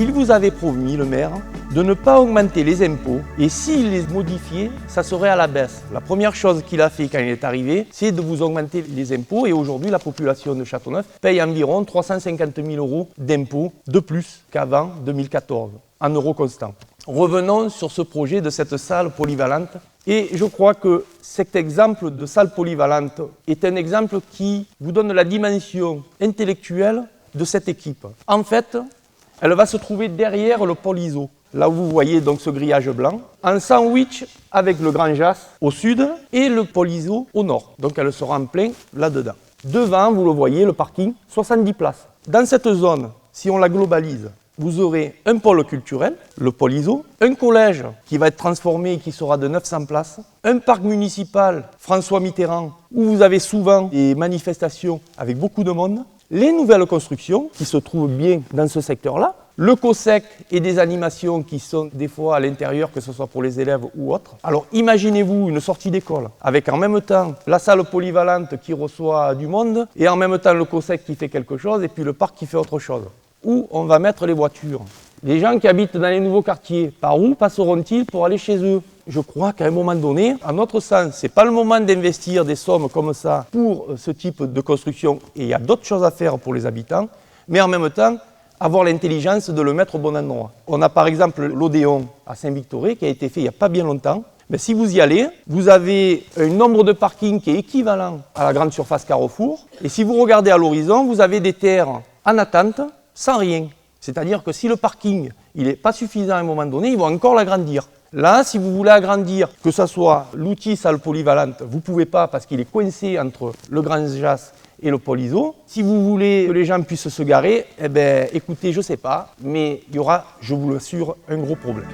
il vous avait promis, le maire, de ne pas augmenter les impôts et s'il les modifiait, ça serait à la baisse. La première chose qu'il a fait quand il est arrivé, c'est de vous augmenter les impôts et aujourd'hui la population de Châteauneuf paye environ 350 000 € d'impôts de plus qu'avant 2014, en euros constants. Revenons sur ce projet de cette salle polyvalente et je crois que cet exemple de salle polyvalente est un exemple qui vous donne la dimension intellectuelle de cette équipe. En fait, elle va se trouver derrière le pôle ISO. Là où vous voyez donc ce grillage blanc, en sandwich avec le Grand Jas au sud et le pôle ISO au nord. Donc elle sera en plein là-dedans. Devant, vous le voyez, le parking, 70 places. Dans cette zone, si on la globalise, vous aurez un pôle culturel, le pôle ISO, un collège qui va être transformé et qui sera de 900 places, un parc municipal François Mitterrand où vous avez souvent des manifestations avec beaucoup de monde, les nouvelles constructions qui se trouvent bien dans ce secteur-là, le COSEC et des animations qui sont des fois à l'intérieur, que ce soit pour les élèves ou autres. Alors imaginez-vous une sortie d'école avec en même temps la salle polyvalente qui reçoit du monde et en même temps le COSEC qui fait quelque chose et puis le parc qui fait autre chose. Où on va mettre les voitures? Les gens qui habitent dans les nouveaux quartiers, par où passeront-ils pour aller chez eux? Je crois qu'à un moment donné, à notre sens, ce n'est pas le moment d'investir des sommes comme ça pour ce type de construction et il y a d'autres choses à faire pour les habitants, mais en même temps, avoir l'intelligence de le mettre au bon endroit. On a par exemple l'Odéon à Saint-Victoré qui a été fait il n'y a pas bien longtemps. Mais si vous y allez, vous avez un nombre de parkings qui est équivalent à la grande surface Carrefour. Et si vous regardez à l'horizon, vous avez des terres en attente sans rien. C'est-à-dire que si le parking n'est pas suffisant à un moment donné, ils vont encore l'agrandir. Là, si vous voulez agrandir, que ce soit l'outil salle polyvalente, vous ne pouvez pas parce qu'il est coincé entre le Grand Jas et le pôle ISO. Si vous voulez que les gens puissent se garer, eh bien, écoutez, je ne sais pas, mais il y aura, je vous l'assure, un gros problème.